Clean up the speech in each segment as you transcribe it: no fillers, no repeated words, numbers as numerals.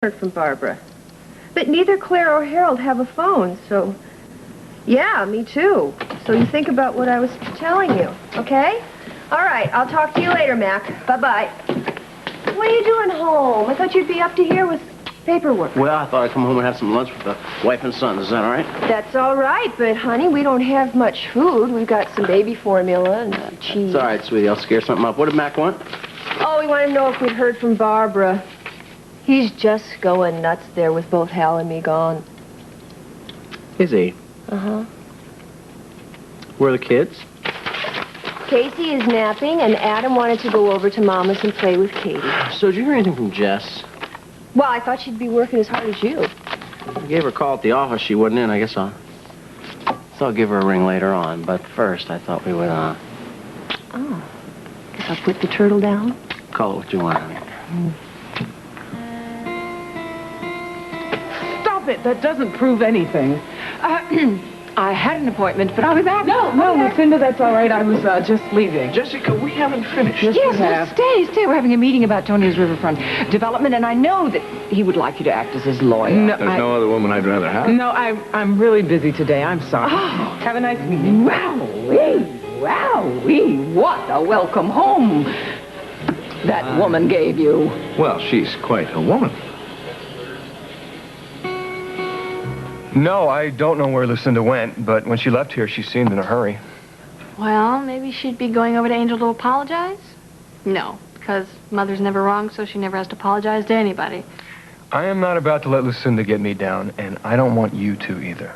heard from Barbara. But neither Claire or Harold have a phone, so... Yeah, me too. So you think about what I was telling you, okay? All right, I'll talk to you later, Mac. Bye-bye. What are you doing home? I thought you'd be up to here with paperwork. Well, I thought I'd come home and have some lunch with the wife and sons. Is that all right? That's all right, but, honey, we don't have much food. We've got some baby formula and cheese. It's all right, sweetie. I'll scare something up. What did Mac want? Oh, we wanted to know if we'd heard from Barbara. He's just going nuts there with both Hal and me gone. Is he? Uh-huh. Where are the kids? Casey is napping, and Adam wanted to go over to Mama's and play with Katie. So, did you hear anything from Jess? Well, I thought she'd be working as hard as you. I gave her a call at the office. She wasn't in. I guess I'll give her a ring later on. But first, I thought we would, Oh. Guess I'll put the turtle down. Call it what you want. Stop it. That doesn't prove anything. I had an appointment, but I'll be back. No, Lucinda, that's all right. I was just leaving. Jessica, we haven't finished. Yes, Yes, we well, have. stay. We're having a meeting about Tonio's riverfront development, and I know that he would like you to act as his lawyer. No, There's no other woman I'd rather have. No, I'm really busy today. I'm sorry. Oh. Have a nice meeting. Wowee, what a welcome home that woman gave you. Well, she's quite a woman. No, I don't know where Lucinda went, but when she left here, she seemed in a hurry. Well, maybe she'd be going over to Angel to apologize? No, because Mother's never wrong, so she never has to apologize to anybody. I am not about to let Lucinda get me down, and I don't want you to either.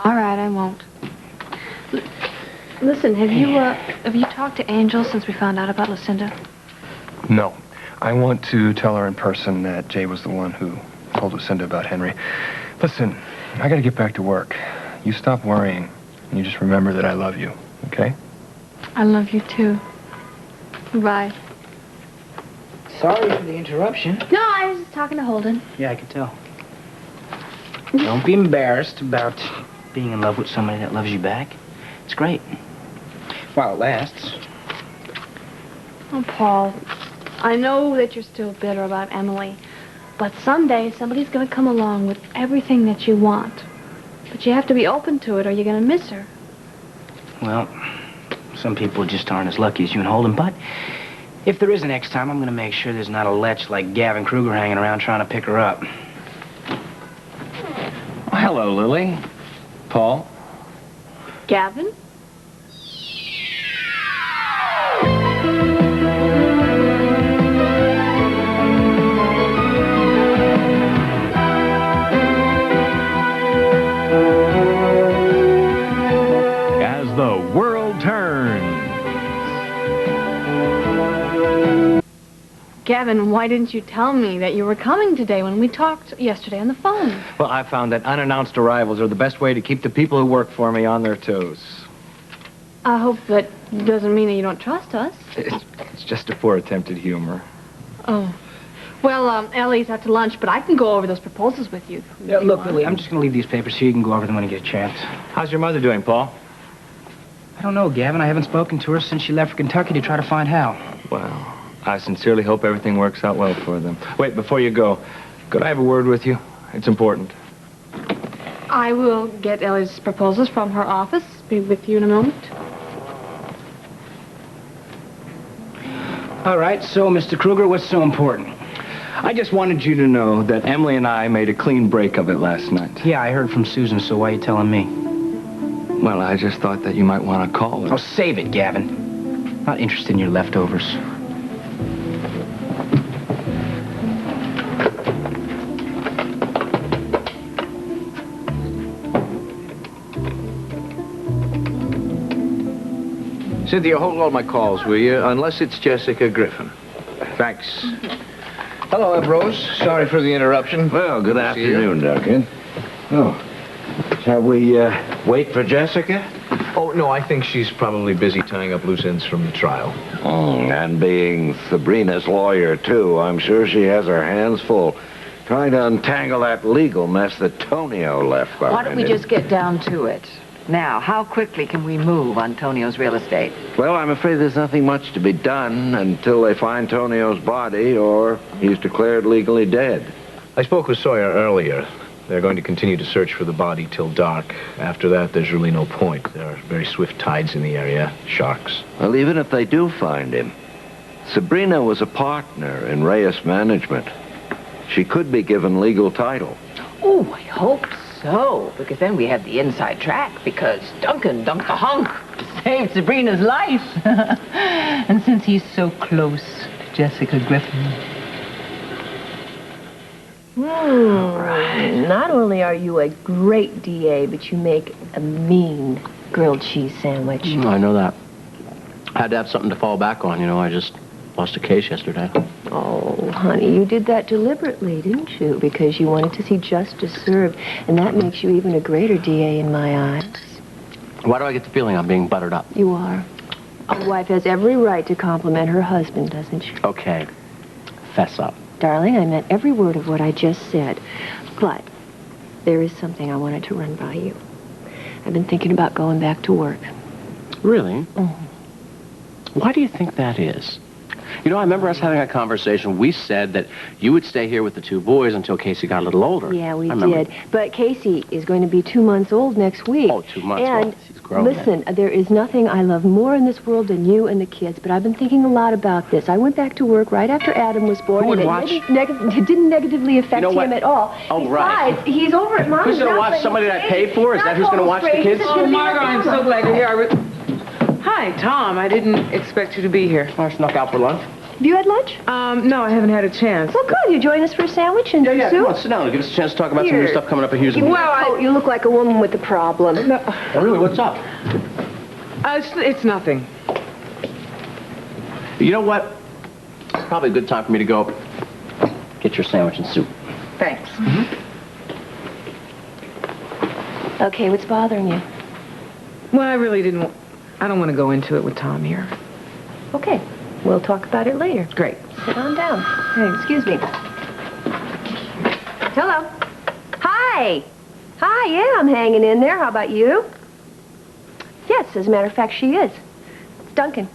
All right, I won't. Listen, have you talked to Angel since we found out about Lucinda? No. I want to tell her in person that Jay was the one who told Lucinda about Henry. Listen, I gotta get back to work. You stop worrying, and you just remember that I love you, okay? I love you, too. Bye. Sorry for the interruption. No, I was just talking to Holden. Yeah, I can tell. Don't be embarrassed about being in love with somebody that loves you back. It's great. While it lasts. Oh, Paul, I know that you're still bitter about Emily, but someday somebody's going to come along with everything that you want. But you have to be open to it or you're going to miss her. Well, some people just aren't as lucky as you and Holden, but if there is a next time, I'm going to make sure there's not a lech like Gavin Kruger hanging around trying to pick her up. Hello, Lily. Paul. Gavin? As the world turns. Gavin, why didn't you tell me that you were coming today when we talked yesterday on the phone? Well, I found that unannounced arrivals are the best way to keep the people who work for me on their toes. I hope that doesn't mean that you don't trust us. It's just a poor attempt at humor. Oh. Well, Ellie's out to lunch, but I can go over those proposals with you. Yeah, look, Lily, I'm just going to leave these papers so you can go over them when you get a chance. How's your mother doing, Paul? I don't know, Gavin. I haven't spoken to her since she left for Kentucky to try to find Hal. Well, I sincerely hope everything works out well for them. Wait, before you go, could I have a word with you? It's important. I will get Ellie's proposals from her office. Be with you in a moment. All right, so, Mr. Kruger, what's so important? I just wanted you to know that Emily and I made a clean break of it last night. Yeah, I heard from Susan, so why are you telling me? Well, I just thought that you might want to call her. Oh, save it, Gavin. Not interested in your leftovers. Cynthia, hold all my calls, will you? Unless it's Jessica Griffin. Thanks. Hello, Ambrose. Sorry for the interruption. Well, good afternoon, Duncan. Oh, shall we wait for Jessica? Oh, no, I think she's probably busy tying up loose ends from the trial. And being Sabrina's lawyer, too, I'm sure she has her hands full trying to untangle that legal mess that Tonio left behind. Why don't we him. just get down to it? Now, how quickly can we move on Tonio's real estate? Well, I'm afraid there's nothing much to be done until they find Tonio's body or he's declared legally dead. I spoke with Sawyer earlier. They're going to continue to search for the body till dark. After that, there's really no point. There are very swift tides in the area, sharks. Well, even if they do find him, Sabrina was a partner in Reyes Management. She could be given legal title. Oh, I hope so, because then we have the inside track, because Duncan dunked the hunk to save Sabrina's life. And since he's so close to Jessica Griffin. Not only are you a great DA, but you make a mean grilled cheese sandwich. I know that. Had to have something to fall back on, you know. I just lost a case yesterday. Oh, honey, you did that deliberately, didn't you? Because you wanted to see justice served, and that makes you even a greater DA in my eyes. Why do I get the feeling I'm being buttered up? You are. A wife has every right to compliment her husband, doesn't she? Okay. Fess up. Darling, I meant every word of what I just said. But there is something I wanted to run by you. I've been thinking about going back to work. Really? Why do you think that is? You know, I remember us having a conversation. We said that you would stay here with the two boys until Casey got a little older. Yeah, we did. But Casey is going to be 2 months old next week. Oh, 2 months. And well, she's grown listen, there is nothing I love more in this world than you and the kids, but I've been thinking a lot about this. I went back to work right after Adam was born. Who would and watch? It didn't negatively affect him at all. Oh, right. Besides, he's over at Mom's. Who's going to watch? Somebody that I paid for? Is that who's going to watch the kids? Oh, Margot, I'm so glad you're here. Hi, Tom. I didn't expect you to be here. I snuck out for lunch. Have you had lunch? No, I haven't had a chance. Well, good. You join us for a sandwich and Yeah, soup? come on, sit down. Give us a chance to talk about some new stuff coming up at Hughes. You look like a woman with a problem. No. Really, what's up? It's nothing. You know what? It's probably a good time for me to go get your sandwich and soup. Thanks. Okay, what's bothering you? Well, I don't want to go into it with Tom here. Okay, we'll talk about it later. Great. Sit on down. Hey, excuse me. Hello. Hi. Hi, yeah, I'm hanging in there. How about you? Yes, as a matter of fact, she is. It's Duncan.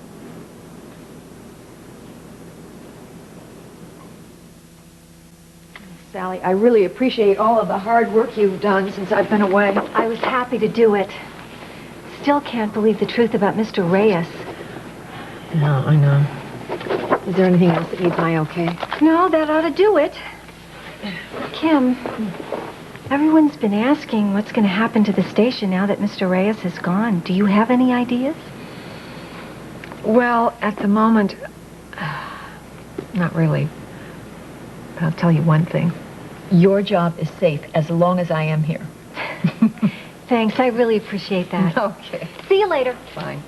Sally, I really appreciate all of the hard work you've done since I've been away. I was happy to do it. Still can't believe the truth about Mr. Reyes. No, I know. Is there anything else that needs my okay? No, that ought to do it. Kim, everyone's been asking what's going to happen to the station now that Mr. Reyes is gone. Do you have any ideas? Well, at the moment, not really. But I'll tell you one thing. Your job is safe as long as I am here. Thanks, I really appreciate that. Okay. See you later. Fine.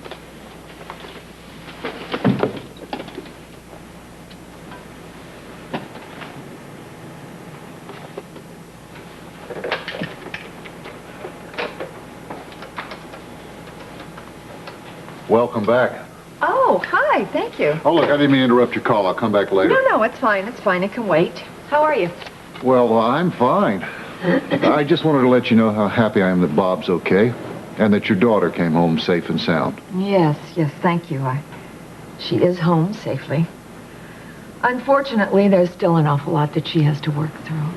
Welcome back. Oh, hi. Thank you. Oh, look, I didn't mean to interrupt your call. I'll come back later. No, it's fine. It's fine. It can wait. How are you? Well, I'm fine. I just wanted to let you know how happy I am that Bob's okay and that your daughter came home safe and sound. Yes, thank you. She is home safely. Unfortunately, there's still an awful lot that she has to work through.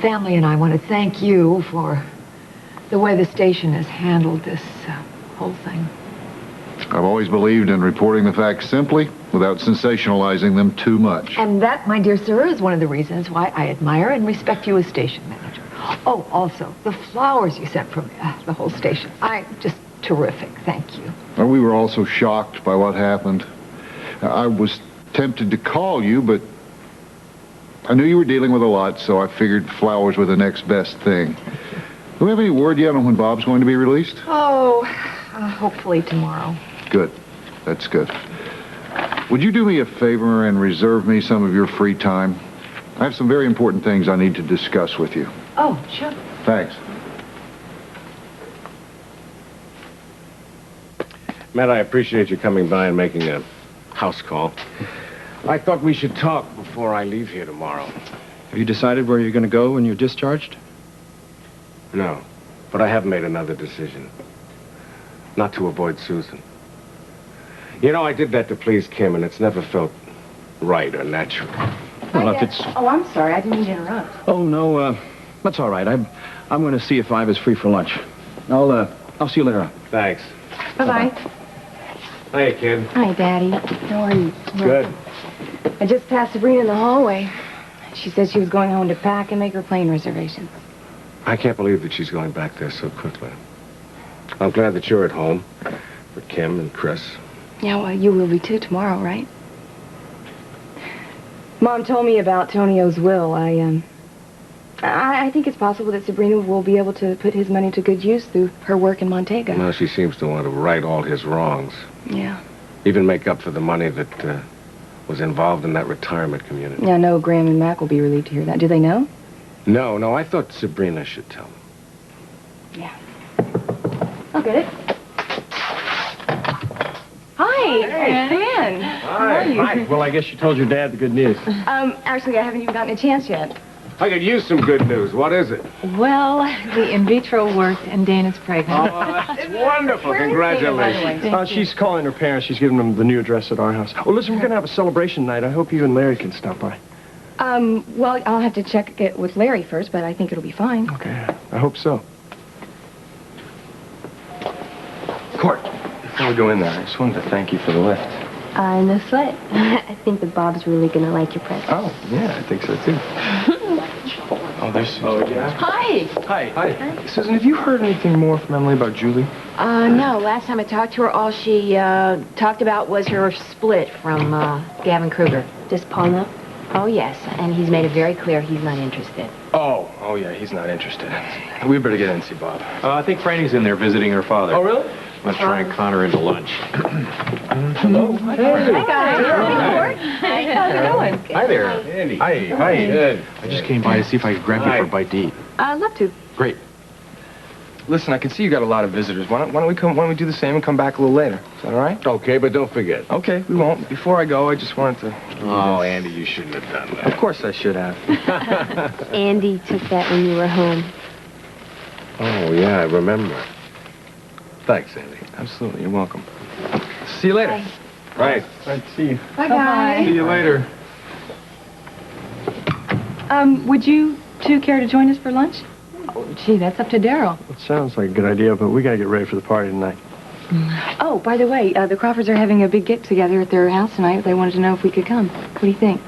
Family and I want to thank you for the way the station has handled this whole thing. I've always believed in reporting the facts simply without sensationalizing them too much. And that, my dear sir, is one of the reasons why I admire and respect you as station manager. Oh, also, the flowers you sent from the whole station. Just terrific. Thank you. Well, we were also shocked by what happened. I was tempted to call you, but I knew you were dealing with a lot, so I figured flowers were the next best thing. Do we have any word yet on when Bob's going to be released? Oh, hopefully tomorrow. Good. That's good. Would you do me a favor and reserve me some of your free time? I have some very important things I need to discuss with you. Oh, sure. Thanks. Matt, I appreciate you coming by and making a house call. I thought we should talk before I leave here tomorrow. Have you decided where you're going to go when you're discharged? No, but I have made another decision. Not to avoid Susan. You know, I did that to please Kim, and it's never felt right or natural. Well, if it's... Oh, I'm sorry. I didn't mean to interrupt. Oh, no, that's all right. I'm going to see if Iva's free for lunch. I'll see you later on. Thanks. Bye-bye. Hiya, kid. Hi, Daddy. How are you? Good. I just passed Sabrina in the hallway. She said she was going home to pack and make her plane reservations. I can't believe that she's going back there so quickly. I'm glad that you're at home with Kim and Chris. Yeah, well, you will be too tomorrow, right? Mom told me about Tonio's will. I think it's possible that Sabrina will be able to put his money to good use through her work in Montego. Well, she seems to want to right all his wrongs. Yeah. Even make up for the money that was involved in that retirement community. Yeah, I know Graham and Mac will be relieved to hear that. Do they know? No, I thought Sabrina should tell them. Yeah. I'll get it. Hi, Ann. How are you? Hi. Well, I guess you told your dad the good news. Actually, I haven't even gotten a chance yet. I could use some good news. What is it? Well, the in vitro worked and Dana's pregnant. Oh, that's wonderful. Congratulations. She's calling her parents. She's giving them the new address at our house. Oh, listen, we're going to have a celebration night. I hope you and Larry can stop by. Well, I'll have to check it with Larry first, but I think it'll be fine. Okay, I hope so. Court, before we go in there, I just wanted to thank you for the lift. No sweat. I think that Bob's really going to like your present. Oh, yeah, I think so, too. Oh, there's Susan. Oh, yeah. Hi. Hi. Susan, have you heard anything more from Emily about Julie? No. Last time I talked to her, all she talked about was her split from Gavin Kruger. Does Paul know? Oh, yes. And he's made it very clear he's not interested. Oh, yeah, he's not interested. We better get in and see Bob. I think Franny's in there visiting her father. Oh, really? Let's try and con her into lunch. Hello. Hi, guys. Hi, how's it going? Hi there. Andy. Hi. Good. I just came by to see if I could grab you for a bite to eat. I'd love to. Great. Listen, I can see you got a lot of visitors. Why don't we do the same and come back a little later? Is that all right? Okay, but don't forget. Okay, we won't. Before I go, I just wanted to... Oh, Andy, you shouldn't have done that. Of course I should have. Andy took that when you were home. Oh, yeah, I remember. Thanks, Andy. Absolutely, you're welcome. See you later. Bye. Right. Right, see you. Bye-bye. See you later. Would you two care to join us for lunch? Oh, gee, that's up to Daryl. It sounds like a good idea, but we got to get ready for the party tonight. Oh, by the way, the Crawfords are having a big get-together at their house tonight. They wanted to know if we could come. What do you think?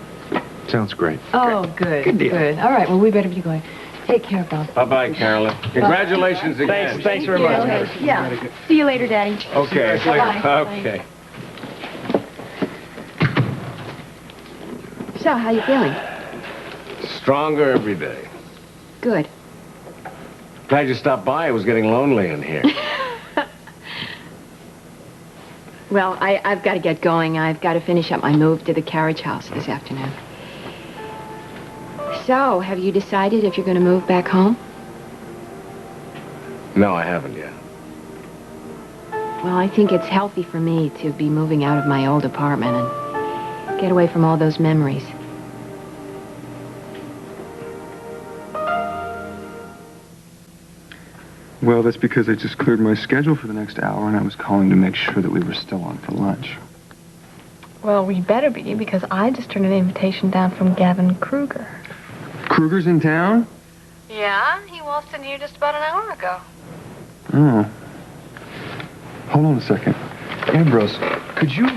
Sounds great. Oh, good. Good deal. Good. All right, well, we better be going. Take care, Bob. Bye-bye, Carolyn. Congratulations again. Thanks very much. Yeah. See you later, Daddy. Okay. Bye-bye. Okay. So, how you feeling? Stronger every day. Good. Glad you stopped by. It was getting lonely in here. Well, I've got to get going. I've got to finish up my move to the carriage house this afternoon. So, have you decided if you're going to move back home? No, I haven't yet. Well, I think it's healthy for me to be moving out of my old apartment and get away from all those memories. Well, that's because I just cleared my schedule for the next hour, and I was calling to make sure that we were still on for lunch. Well, we better be, because I just turned an invitation down from Gavin Kruger. Kruger's in town? Yeah, he waltzed in here just about an hour ago. Oh. Hold on a second. Ambrose, could you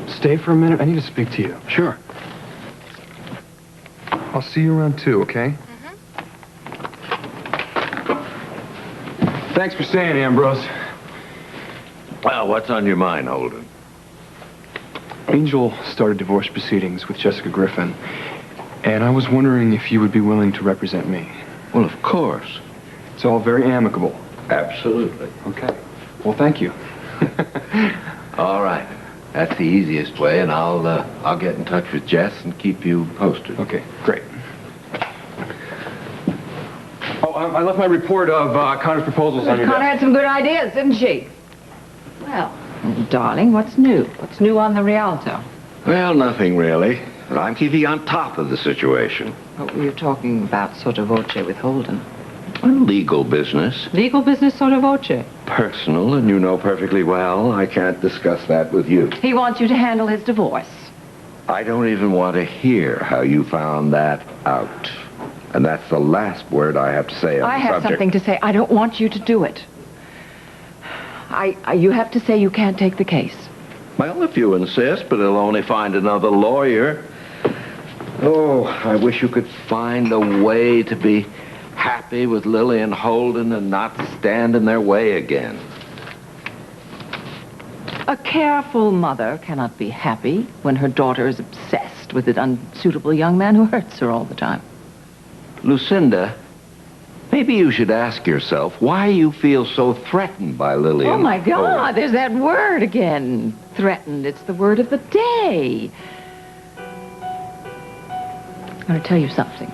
stay for a minute? I need to speak to you. Sure. I'll see you around 2, okay? Thanks for staying, Ambrose. Well, what's on your mind, Holden? Angel started divorce proceedings with Jessica Griffin, and I was wondering if you would be willing to represent me. Well, of course. It's all very amicable. Absolutely. Okay. Well, thank you. All right. That's the easiest way, and I'll get in touch with Jess and keep you posted. Okay, great. Oh, I left my report of Connor's proposals on your Connor desk. had some good ideas, didn't she? Well, darling, what's new? What's new on the Rialto? Well, nothing really. But I'm keeping on top of the situation. What were you talking about sotto voce with Holden? Well, legal business. Legal business sotto voce. Personal, and you know perfectly well I can't discuss that with you. He wants you to handle his divorce. I don't even want to hear how you found that out. And that's the last word I have to say on I the have subject. something to say. I don't want you to do it. You have to say you can't take the case. Well, if you insist, but he'll only find another lawyer. Oh, I wish you could find a way to be happy with Lillian Holden and not stand in their way again. A careful mother cannot be happy when her daughter is obsessed with an unsuitable young man who hurts her all the time. Lucinda, maybe you should ask yourself why you feel so threatened by Lillian. Oh, my God, there's that word again. Threatened. It's the word of the day. I'm going to tell you something.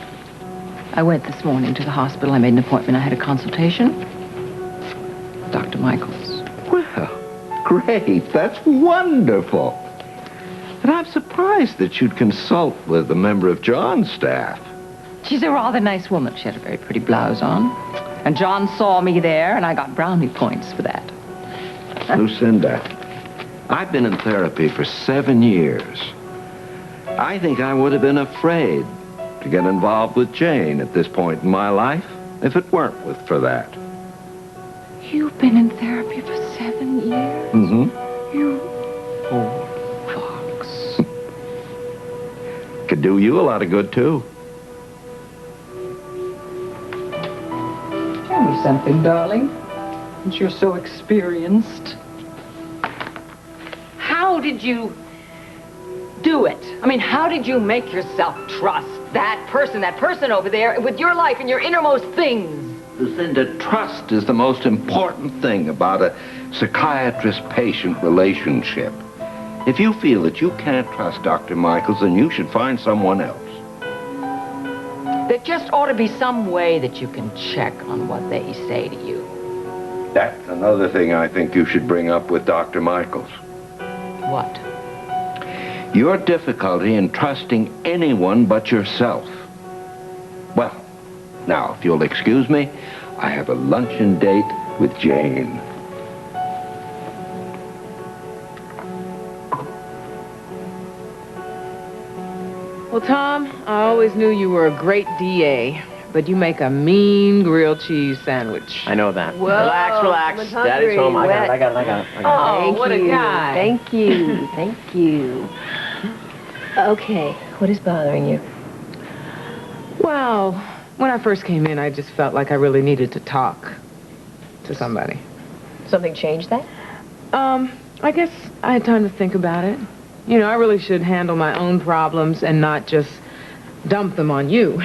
I went this morning to the hospital. I made an appointment. I had a consultation. Dr. Michaels. Well, great. That's wonderful. And I'm surprised that you'd consult with a member of John's staff. She's a rather nice woman. She had a very pretty blouse on. And John saw me there, and I got brownie points for that. Lucinda, I've been in therapy for 7 years. I think I would have been afraid to get involved with Jane at this point in my life if it weren't for that. You've been in therapy for 7 years? Mm-hmm. You old fox. Could do you a lot of good, too. Tell me something, darling, since you're so experienced. How did you do it? I mean, how did you make yourself trust that person over there with your life and your innermost things? Lucinda, trust is the most important thing about a psychiatrist-patient relationship. If you feel that you can't trust Dr. Michaels, then you should find someone else. There just ought to be some way that you can check on what they say to you. That's another thing I think you should bring up with Dr. Michaels. What? Your difficulty in trusting anyone but yourself. Well, now, if you'll excuse me, I have a luncheon date with Jane. Well, Tom, I always knew you were a great DA, but you make a mean grilled cheese sandwich. I know that. Whoa, Relax. I'm Daddy's home. I got it. Oh, what a guy. Thank you. Thank you. Okay, what is bothering you? Well, when I first came in, I just felt like I really needed to talk to somebody. Something changed that? I guess I had time to think about it. You know, I really should handle my own problems and not just dump them on you.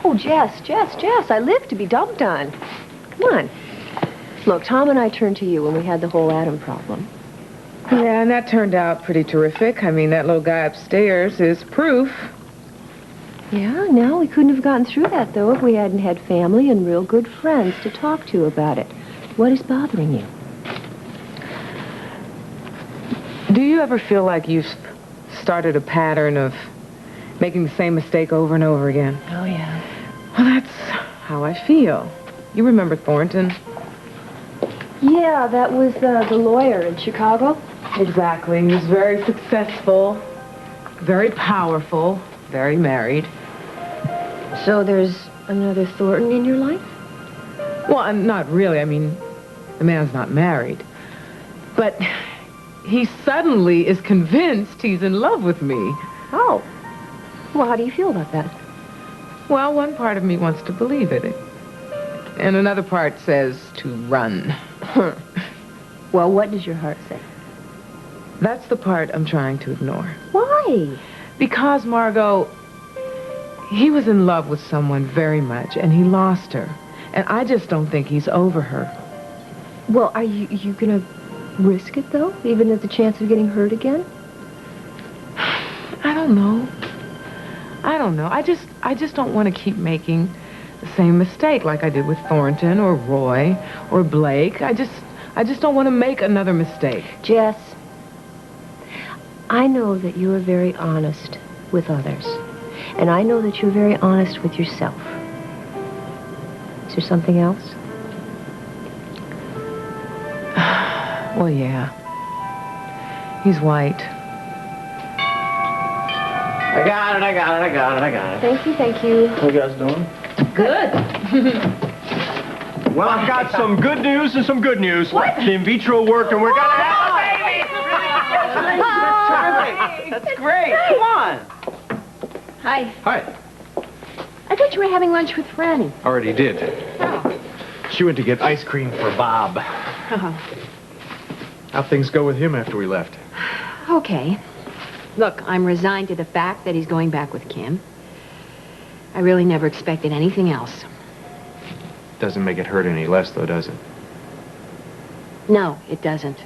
Oh, Jess, I live to be dumped on. Come on. Look, Tom and I turned to you when we had the whole Adam problem. Yeah, and that turned out pretty terrific. I mean, that little guy upstairs is proof. Yeah, no, we couldn't have gotten through that, though, if we hadn't had family and real good friends to talk to about it. What is bothering you? Do you ever feel like you've started a pattern of making the same mistake over and over again? Oh, yeah. Well, that's how I feel. You remember Thornton? Yeah, that was the lawyer in Chicago. Exactly. He was very successful, very powerful, very married. So there's another Thornton in your life? Well, not really. I mean, the man's not married. But he suddenly is convinced he's in love with me. Oh. Well, how do you feel about that? Well, one part of me wants to believe it. And another part says to run. Well, what does your heart say? That's the part I'm trying to ignore. Why? Because, Margot, he was in love with someone very much, and he lost her. And I just don't think he's over her. Well, are you gonna risk it, though? Even at the chance of getting hurt again? I don't know. I just don't want to keep making the same mistake like I did with Thornton or Roy or Blake. I just don't want to make another mistake. Jess, I know that you are very honest with others. And I know that you're very honest with yourself. Is there something else? Well, yeah. He's white. I got it. Thank you, thank you. How you guys doing? Good. Well, I've got some good news and some good news. What? The in vitro worked, and we're gonna have a baby. That's great. Come on. Hi. Hi. I thought you were having lunch with Franny. Already did. Oh. She went to get ice cream for Bob. How'd things go with him after we left? Okay. Look, I'm resigned to the fact that he's going back with Kim. I really never expected anything else. Doesn't make it hurt any less, though, does it? No, it doesn't.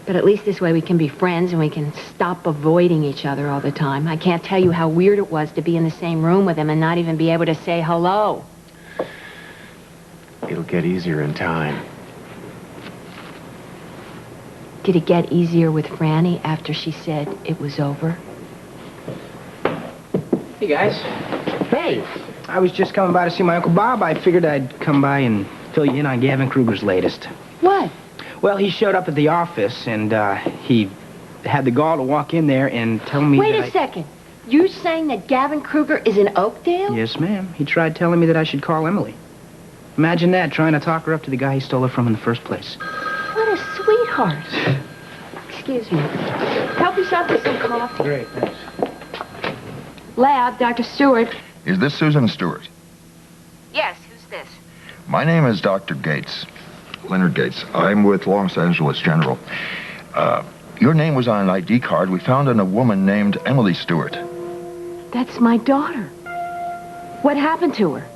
But at least this way we can be friends and we can stop avoiding each other all the time. I can't tell you how weird it was to be in the same room with him and not even be able to say hello. It'll get easier in time. Did it get easier with Franny after she said it was over? Hey, guys. Hey. I was just coming by to see my Uncle Bob. I figured I'd come by and fill you in on Gavin Kruger's latest. What? Well, he showed up at the office, and he had the gall to walk in there and tell me Wait that a second. You're saying that Gavin Kruger is in Oakdale? Yes, ma'am. He tried telling me that I should call Emily. Imagine that, trying to talk her up to the guy he stole her from in the first place. What a sweetheart. Excuse me. Help yourself to some coffee. Great, thanks. Lab, Dr. Stewart. Is this Susan Stewart? Yes, who's this? My name is Dr. Gates, Leonard Gates. I'm with Los Angeles General. Your name was on an ID card we found on a woman named Emily Stewart. That's my daughter. What happened to her?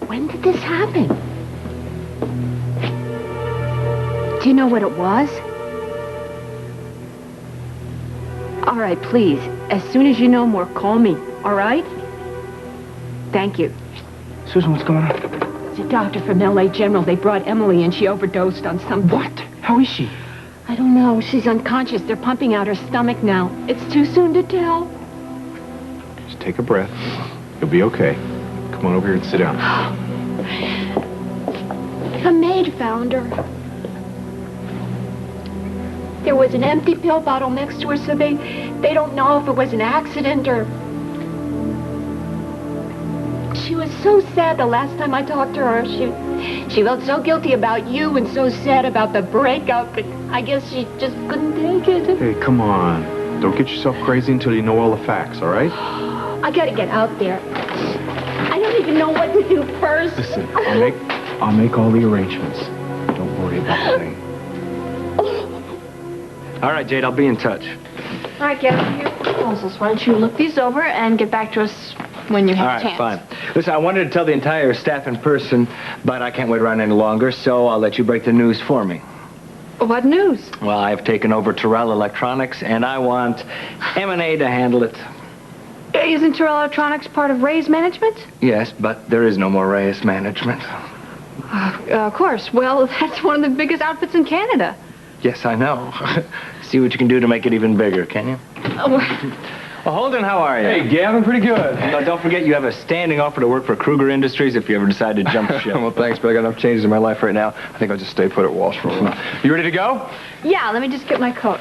When did this happen? Do you know what it was? All right, please. As soon as you know more, call me. All right? Thank you. Susan, what's going on? It's a doctor from L.A. General. They brought Emily and she overdosed on some... What? How is she? I don't know. She's unconscious. They're pumping out her stomach now. It's too soon to tell. Just take a breath. You'll be okay. Come on over here and sit down. The maid found her. There was an empty pill bottle next to her, so they don't know if it was an accident or... She was so sad the last time I talked to her. She felt so guilty about you and so sad about the breakup, but I guess she just couldn't take it. Hey, come on. Don't get yourself crazy until you know all the facts, all right? I gotta get out there. I don't even know what to do first. Listen, I'll make all the arrangements. Don't worry about a thing. All right, Jade, I'll be in touch. All right, Gavin, here. Proposals. Why don't you look these over and get back to us when you have All a right, chance. fine. Listen, I wanted to tell the entire staff in person, but I can't wait around any longer, so I'll let you break the news for me. What news? Well, I've taken over Terrell Electronics, and I want M&A to handle it. Isn't Terrell Electronics part of Ray's management? Yes, but there is no more Reyes management. Of course. Well, that's one of the biggest outfits in Canada. Yes, I know. See what you can do to make it even bigger, can you? Well, Holden, how are you? Hey, Gavin, pretty good. No, don't forget you have a standing offer to work for Kruger Industries if you ever decide to jump ship. Well, thanks, but I got enough changes in my life right now. I think I'll just stay put at Walsh for a while. You ready to go? Yeah, let me just get my coat.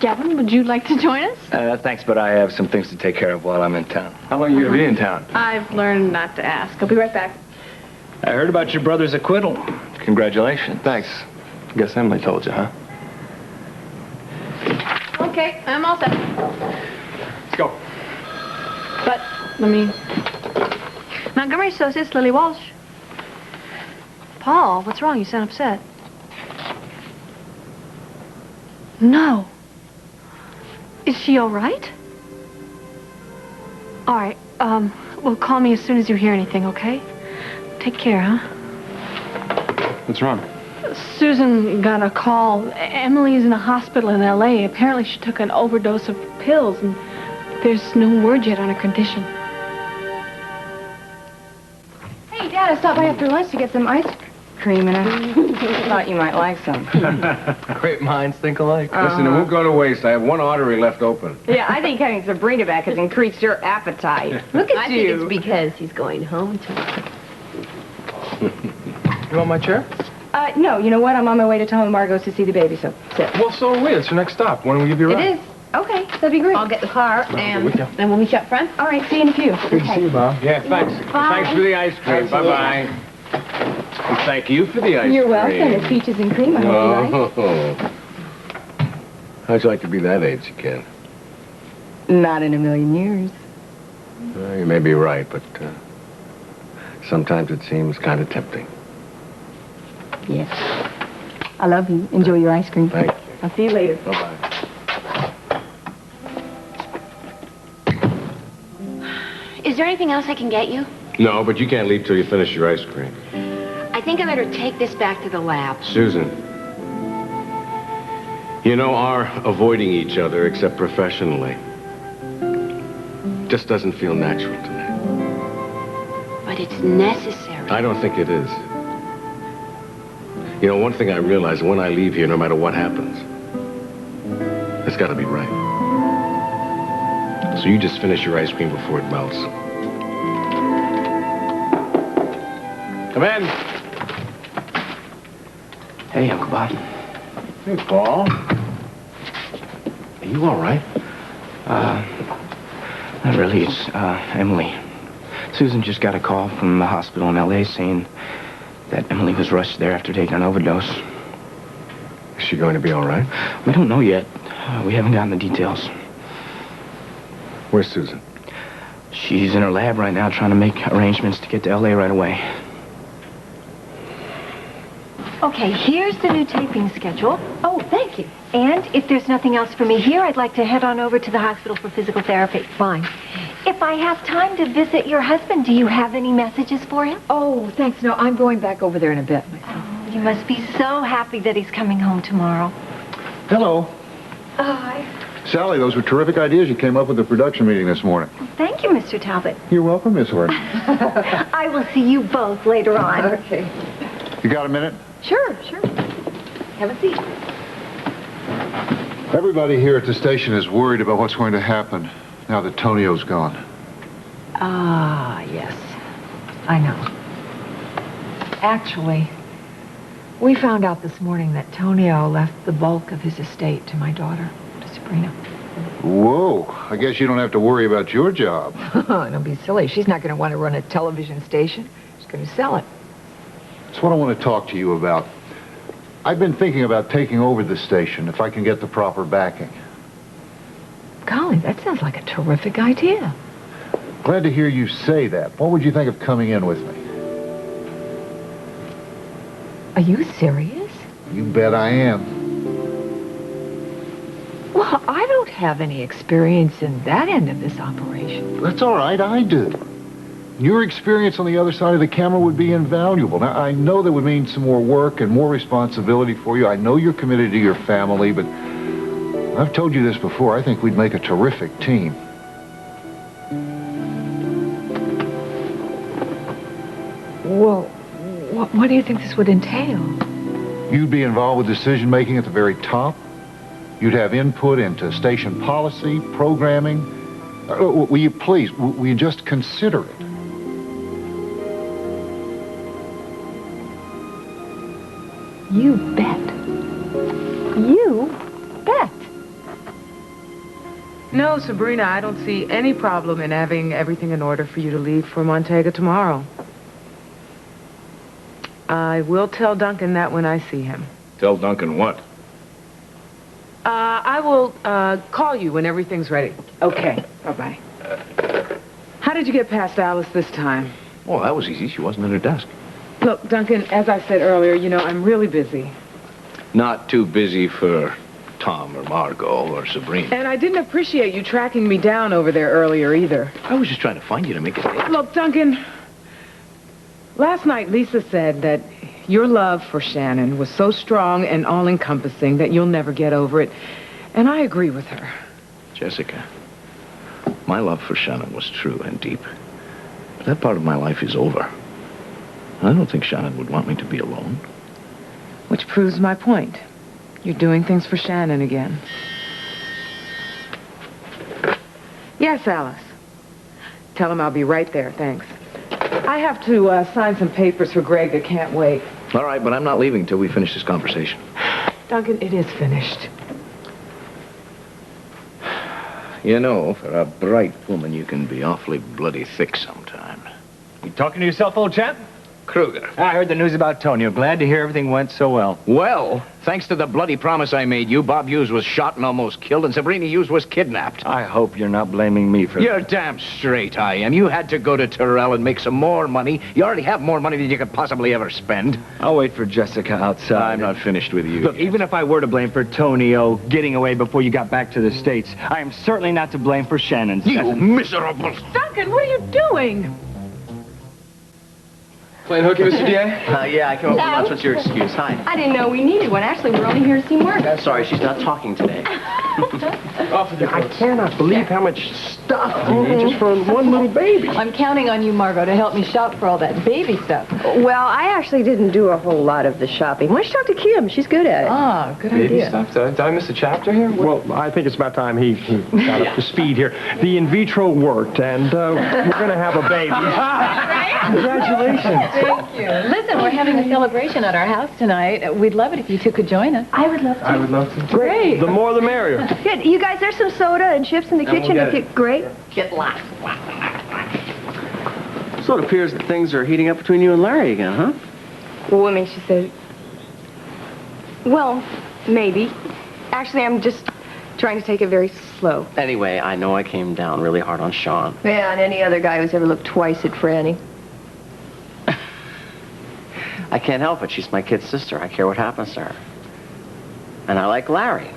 Gavin, would you like to join us? Thanks, but I have some things to take care of while I'm in town. How long are you going to be in town? I've learned not to ask. I'll be right back. I heard about your brother's acquittal. Congratulations. Thanks. Guess Emily told you, huh? Okay, I'm all set. Let's go. But, let me... Montgomery Associates, Lily Walsh. Paul, what's wrong? You sound upset. No. Is she all right? All right, well, call me as soon as you hear anything, okay? Take care, huh? What's wrong? Susan got a call. Emily's in a hospital in L.A. Apparently she took an overdose of pills, and there's no word yet on her condition. Hey, Dad, I stopped by after lunch to get some ice cream, and I thought you might like some. Great minds think alike. Listen, it won't go to waste. I have one artery left open. Yeah, I think having Sabrina back has increased your appetite. Look at I you. think it's because he's going home tomorrow. You want my chair? No, you know what? I'm on my way to Tom and Margot's to see the baby, so sit. Well, so are we. It's your next stop. When will we give you a ride? It is. Okay, that'd be great. I'll get the car, and with you. then we'll meet you up front. All right, see you in a few. Good to see you, Bob. Yeah, thanks. Bye. Thanks for the ice cream. Absolutely. Bye-bye. And thank you for the ice You're cream. welcome. It's peaches and cream, I hope you like. Oh. How'd you like to be that age again? Not in a million years. Well, you may be right, but sometimes it seems kind of tempting. Yes. I love you. Enjoy your ice cream. Thank you. I'll see you later. Bye-bye. Is there anything else I can get you? No, but you can't leave till you finish your ice cream. I think I better take this back to the lab. Susan, you know, our avoiding each other, except professionally, just doesn't feel natural to me. But it's necessary. I don't think it is. You know, one thing I realize, when I leave here, no matter what happens, it's got to be right. So you just finish your ice cream before it melts. Come in. Hey, Uncle Bob. Hey, Paul. Are you all right? Not really. It's, Emily. Susan just got a call from the hospital in L.A. saying that Emily was rushed there after taking an overdose. Is she going to be all right? We don't know yet. We haven't gotten the details. Where's Susan? She's in her lab right now trying to make arrangements to get to L.A. right away. Okay, here's the new taping schedule. Oh, thank you. And if there's nothing else for me here, I'd like to head on over to the hospital for physical therapy. Fine. If I have time to visit your husband, do you have any messages for him? Oh, thanks. No, I'm going back over there in a bit. Oh, you must be so happy that he's coming home tomorrow. Hello. Oh, hi. Sally, those were terrific ideas you came up with at the production meeting this morning. Thank you, Mr. Talbot. You're welcome, Miss Horton. I will see you both later on. Okay. You got a minute? Sure. Have a seat. Everybody here at the station is worried about what's going to happen now that Tonio's gone. Ah, yes. I know. Actually, we found out this morning that Tonio left the bulk of his estate to my daughter, to Sabrina. Whoa. I guess you don't have to worry about your job. Don't be silly. She's not going to want to run a television station. She's going to sell it. That's what I want to talk to you about. I've been thinking about taking over the station if I can get the proper backing. Golly, that sounds like a terrific idea. Glad to hear you say that. What would you think of coming in with me? Are you serious? You bet I am. Well, I don't have any experience in that end of this operation. That's all right, I do. Your experience on the other side of the camera would be invaluable. Now, I know that would mean some more work and more responsibility for you. I know you're committed to your family, but I've told you this before. I think we'd make a terrific team. Well, what do you think this would entail? You'd be involved with decision-making at the very top. You'd have input into station policy, programming. Will you please, will you just consider it? You bet. You bet. No, Sabrina, I don't see any problem in having everything in order for you to leave for Montega tomorrow. I will tell Duncan that when I see him. Tell Duncan what? I will call you when everything's ready. Okay, bye-bye. How did you get past Alice this time? Oh, that was easy. She wasn't at her desk. Look, Duncan, as I said earlier, you know, I'm really busy. Not too busy for Tom or Margot or Sabrina. And I didn't appreciate you tracking me down over there earlier either. I was just trying to find you to make a date. Look, Duncan, last night Lisa said that your love for Shannon was so strong and all-encompassing that you'll never get over it. And I agree with her. Jessica, my love for Shannon was true and deep. But that part of my life is over. I don't think Shannon would want me to be alone. Which proves my point. You're doing things for Shannon again. Yes, Alice. Tell him I'll be right there, thanks. I have to sign some papers for Greg that can't wait. All right, but I'm not leaving till we finish this conversation. Duncan, it is finished. You know, for a bright woman, you can be awfully bloody thick sometimes. You talking to yourself, old chap? Kruger. I heard the news about Tonio. Glad to hear everything went so well. Well, thanks to the bloody promise I made you, Bob Hughes was shot and almost killed, and Sabrina Hughes was kidnapped. I hope you're not blaming me for that. You're damn straight I am. You had to go to Terrell and make some more money. You already have more money than you could possibly ever spend. I'll wait for Jessica outside. I'm not finished with you. Look, even if I were to blame for Tonio getting away before you got back to the States, I am certainly not to blame for Shannon's death. You miserable... Duncan, what are you doing? Playing hooky, Mr. DA? Yeah, I came over for lunch. What's your excuse? Hi. I didn't know we needed one. Actually, we're only here to see Margot. Sorry, she's not talking today. I cannot believe how much stuff you need just for one little baby. I'm counting on you, Margot, to help me shop for all that baby stuff. Well, I actually didn't do a whole lot of the shopping. Why don't you talk to Kim? She's good at it. Ah, good Baby idea. stuff? Did I miss a chapter here? Well, I think it's about time he got up to speed here. The in vitro worked, and we're going to have a baby. Congratulations. Thank you. Listen, we're having a celebration at our house tonight. We'd love it if you two could join us. I would love to. I would love to. Great. The more the merrier. Good. You guys, there's some soda and chips in the kitchen. we'll get If you, great. Get lost. So it appears that things are heating up between you and Larry again, huh? Well, what makes you say... Well, maybe. Actually, I'm just trying to take it very slow. Anyway, I know I came down really hard on Sean. Yeah, and any other guy who's ever looked twice at Franny. I can't help it. She's my kid's sister. I care what happens to her. And I like Larry.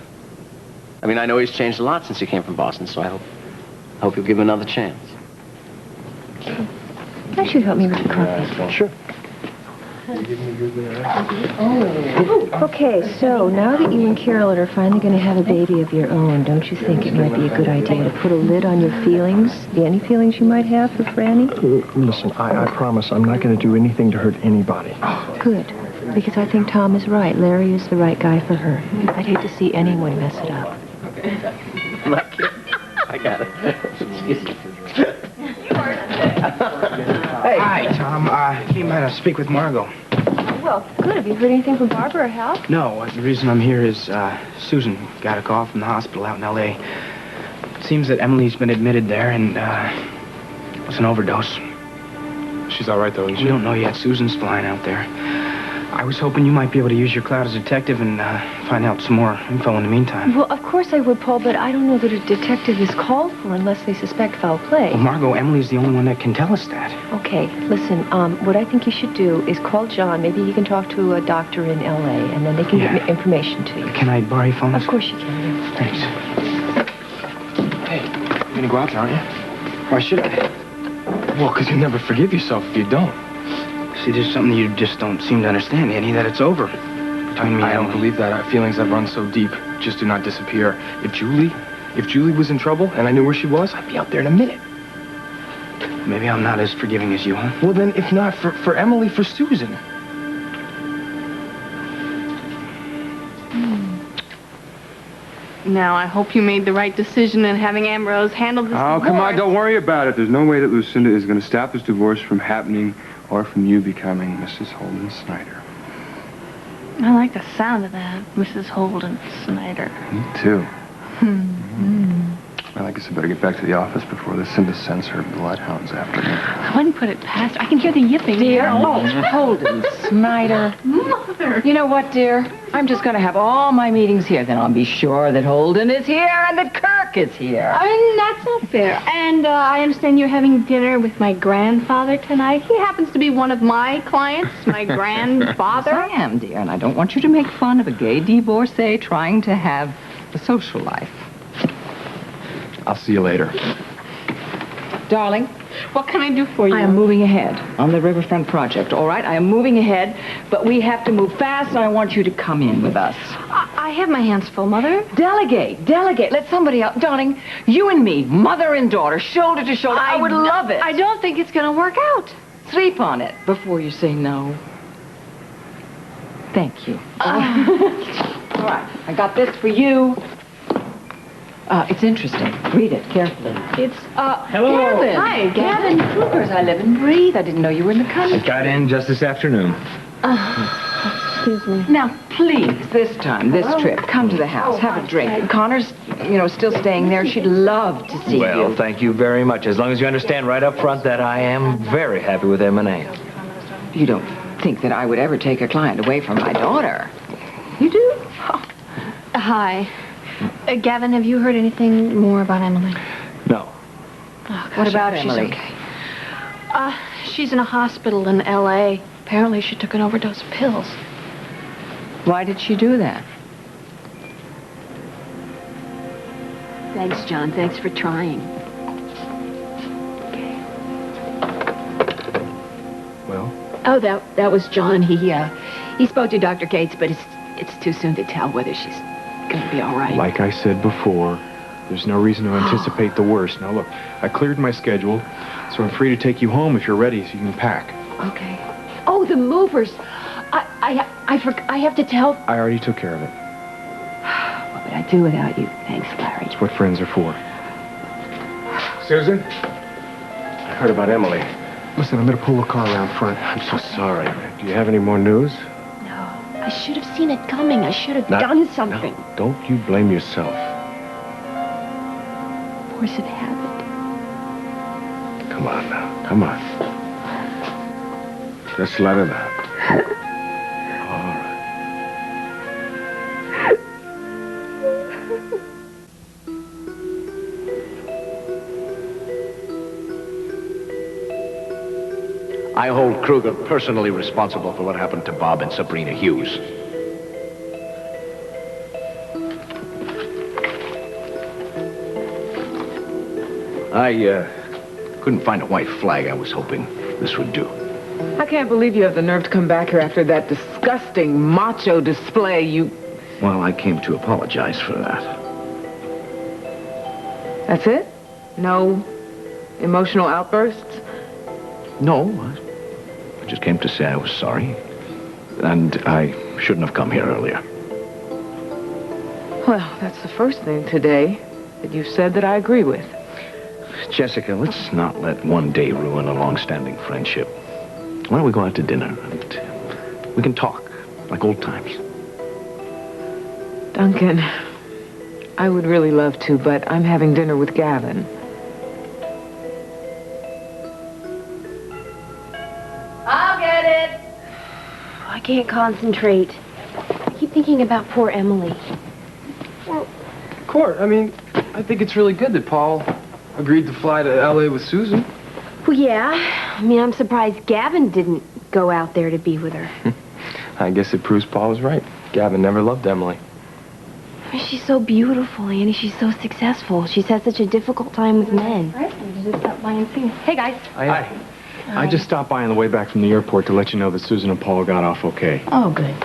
I mean, I know he's changed a lot since he came from Boston, so I hope you'll give him another chance. Why should you help me with the coffee? Sure. Okay, so now that you and Carolyn are finally going to have a baby of your own, don't you think it might be a good idea to put a lid on your feelings? Any feelings you might have for Franny? Listen, I promise I'm not going to do anything to hurt anybody. Good, because I think Tom is right. Larry is the right guy for her. I'd hate to see anyone mess it up. Lucky. I got it. Excuse me. Hey. Hi, Tom. Came by to speak with Margot. Well, good. Have you heard anything from Barbara or Hal? No, the reason I'm here is Susan got a call from the hospital out in L.A. It seems that Emily's been admitted there, and it was an overdose. She's all right, though, isn't she? We don't know yet. Susan's flying out there. I was hoping you might be able to use your clout as a detective and find out some more info in the meantime. Well, of course I would, Paul, but I don't know that a detective is called for unless they suspect foul play. Well, Margot, Emily's the only one that can tell us that. Okay, listen, what I think you should do is call John. Maybe he can talk to a doctor in L.A., and then they can get information to you. Can I borrow your phone? Of course you can, yeah. Thanks. Hey, you're going to go out there, aren't you? Why should I? Well, because you never forgive yourself if you don't. See, there's something you just don't seem to understand, Eddie, that it's over. Between me I don't believe that. Our feelings that run so deep just do not disappear. If Julie was in trouble and I knew where she was, I'd be out there in a minute. Maybe I'm not as forgiving as you, huh? Well, then, if not for Emily, for Susan. Now, I hope you made the right decision in having Ambrose handle this Oh, divorce. come on, don't worry about it. There's no way that Lucinda is going to stop this divorce from happening or from you becoming Mrs. Holden Snyder. I like the sound of that, Mrs. Holden Snyder. Me too. Well, I guess I better get back to the office before Lucinda sends her bloodhounds after me. I wouldn't put it past. I can hear the yipping. Dear, Holden Snyder. Mother. You know what, dear? I'm just going to have all my meetings here. Then I'll be sure that Holden is here and that Kirk is here. I mean, that's not fair. And I understand you're having dinner with my grandfather tonight. He happens to be one of my clients, my grandfather. Yes, I am, dear, and I don't want you to make fun of a gay divorcee trying to have a social life. I'll see you later. Darling, what can I do for you? I am moving ahead on the Riverfront project, all right? I am moving ahead, but we have to move fast, and I want you to come in with us. I have my hands full, Mother. Delegate. Let somebody else. Darling, you and me, mother and daughter, shoulder to shoulder. I would love it. I don't think it's going to work out. Sleep on it before you say no. Thank you. All right, I got this for you. It's interesting. Read it carefully. It's, Hello. Gavin. Hi, Gavin Kruger's I Live and Breathe. I didn't know you were in the country. I got in just this afternoon. Excuse me. Now, please, this time, this trip, come to the house, have a drink. Connor's, still staying there. She'd love to see Well, you. thank you very much. As long as you understand right up front that I am very happy with M&A. You don't think that I would ever take a client away from my daughter? You do? Oh. Hi. Gavin, have you heard anything more about Emily? No. Oh, gosh, What about she's Emily? okay. She's in a hospital in L.A. Apparently she took an overdose of pills. Why did she do that? Thanks, John. Thanks for trying. Well? Oh, that was John. He spoke to Dr. Gates, but it's too soon to tell whether she's going to be all right. Like I said before, there's no reason to anticipate the worst. Now, look, I cleared my schedule, so I'm free to take you home if you're ready so you can pack. Okay. Oh, the movers. I have to tell... I already took care of it. What would I do without you? Thanks, Larry. That's what friends are for. Susan? I heard about Emily. Listen, I'm going to pull the car around front. I'm so sorry. Do you have any more news? No. I should have seen it coming. I should have done something. No, don't you blame yourself. Force of habit. Come on now. Come on. Just let it out. All right. I hold Kruger personally responsible for what happened to Bob and Sabrina Hughes. I couldn't find a white flag. I was hoping this would do. I can't believe you have the nerve to come back here after that disgusting macho display you... Well, I came to apologize for that. That's it? No emotional outbursts? No, I just came to say I was sorry. And I shouldn't have come here earlier. Well, that's the first thing today that you've said that I agree with. Jessica, let's not let one day ruin a long-standing friendship. Why don't we go out to dinner and we can talk like old times? Duncan, I would really love to, but I'm having dinner with Gavin. I'll get it. I can't concentrate. I keep thinking about poor Emily. Court, I think it's really good that Paul agreed to fly to L.A. with Susan. Well, yeah. I'm surprised Gavin didn't go out there to be with her. I guess it proves Paul was right. Gavin never loved Emily. She's so beautiful, Annie. She's so successful. She's had such a difficult time with men. Just stop by and see. Hey, guys. Hi. I just stopped by on the way back from the airport to let you know that Susan and Paul got off okay. Oh, good.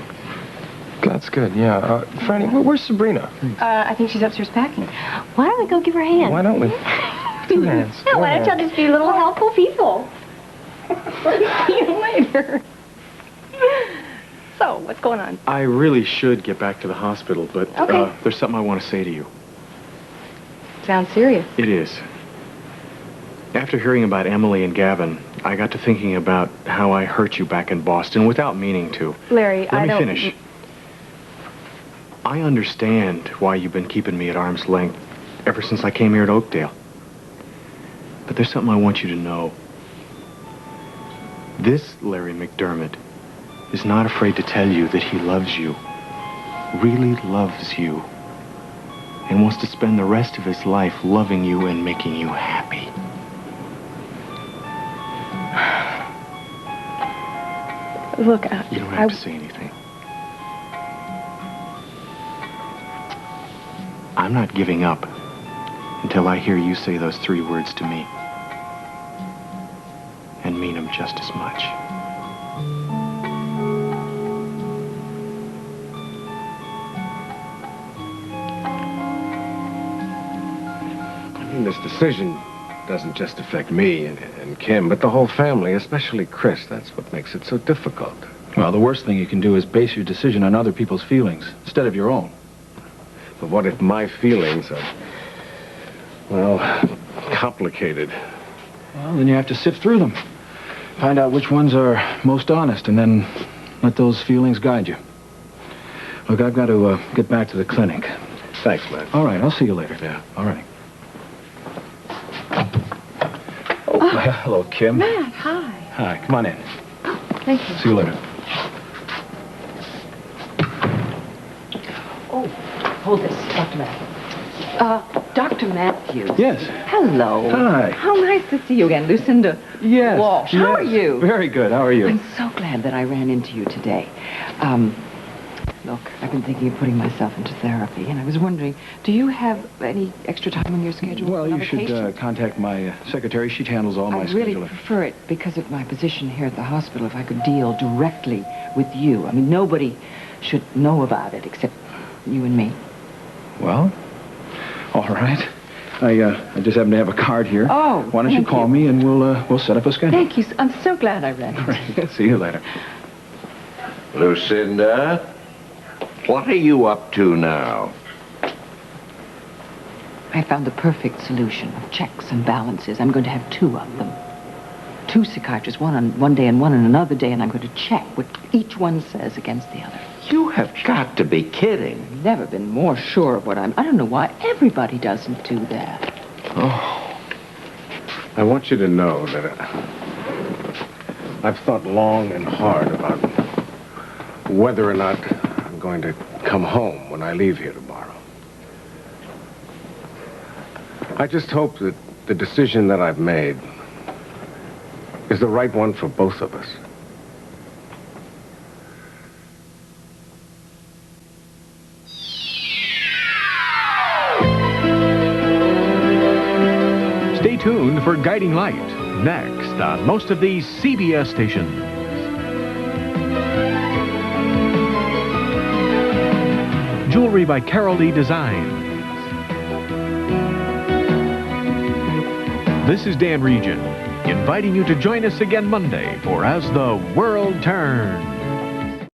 That's good, yeah. Franny, where's Sabrina? I think she's upstairs packing. Why don't we go give her a hand? Why don't we? Two hands. No, why don't y'all just be little helpful people? See you later. So, what's going on? I really should get back to the hospital, but Okay. there's something I want to say to you. Sounds serious. It is. After hearing about Emily and Gavin, I got to thinking about how I hurt you back in Boston without meaning to. Larry, Let me finish. I understand why you've been keeping me at arm's length ever since I came here at Oakdale. But there's something I want you to know. This Larry McDermott is not afraid to tell you that he loves you, really loves you, and wants to spend the rest of his life loving you and making you happy. Look, You don't have to say anything. I'm not giving up until I hear you say those 3 words to me. And mean them just as much. This decision doesn't just affect me and Kim, but the whole family, especially Chris. That's what makes it so difficult. Well, the worst thing you can do is base your decision on other people's feelings instead of your own. But what if my feelings are, well, complicated? Well, then you have to sift through them. Find out which ones are most honest, and then let those feelings guide you. Look, I've got to get back to the clinic. Thanks, man. All right, I'll see you later. Yeah. All right. Oh, hello, Kim. Matt, hi. Hi, come on in. Thank you. See you later. Oh, hold this, Dr. Matthews. Dr. Matthews. Yes. Hello. Hi. How nice to see you again, Lucinda. Yes. Walsh. How are you? Very good. How are you? I'm so glad that I ran into you today. Look, I've been thinking of putting myself into therapy, and I was wondering, do you have any extra time on your schedule? Well, for you should vacation? Contact my secretary. She handles all my I really scheduling. prefer it because of my position here at the hospital, if I could deal directly with you. I mean, nobody should know about it except you and me. Well, all right. I just happen to have a card here. Oh, why don't you call me and we'll set up a schedule. Thank you. I'm so glad I ran into you. See you later. Lucinda, what are you up to now? I found the perfect solution of checks and balances. I'm going to have two of them. Two psychiatrists, one on one day and one on another day, and I'm going to check what each one says against the other. You have got to be kidding. I've never been more sure of what I don't know why everybody doesn't do that. Oh. I want you to know that I've thought long and hard about whether or not I'm going to come home when I leave here tomorrow. I just hope that the decision that I've made is the right one for both of us. Stay tuned for Guiding Light, next on most of these CBS stations. Jewelry by Carol Lee Designs. This is Dan Regent, inviting you to join us again Monday for As the World Turns.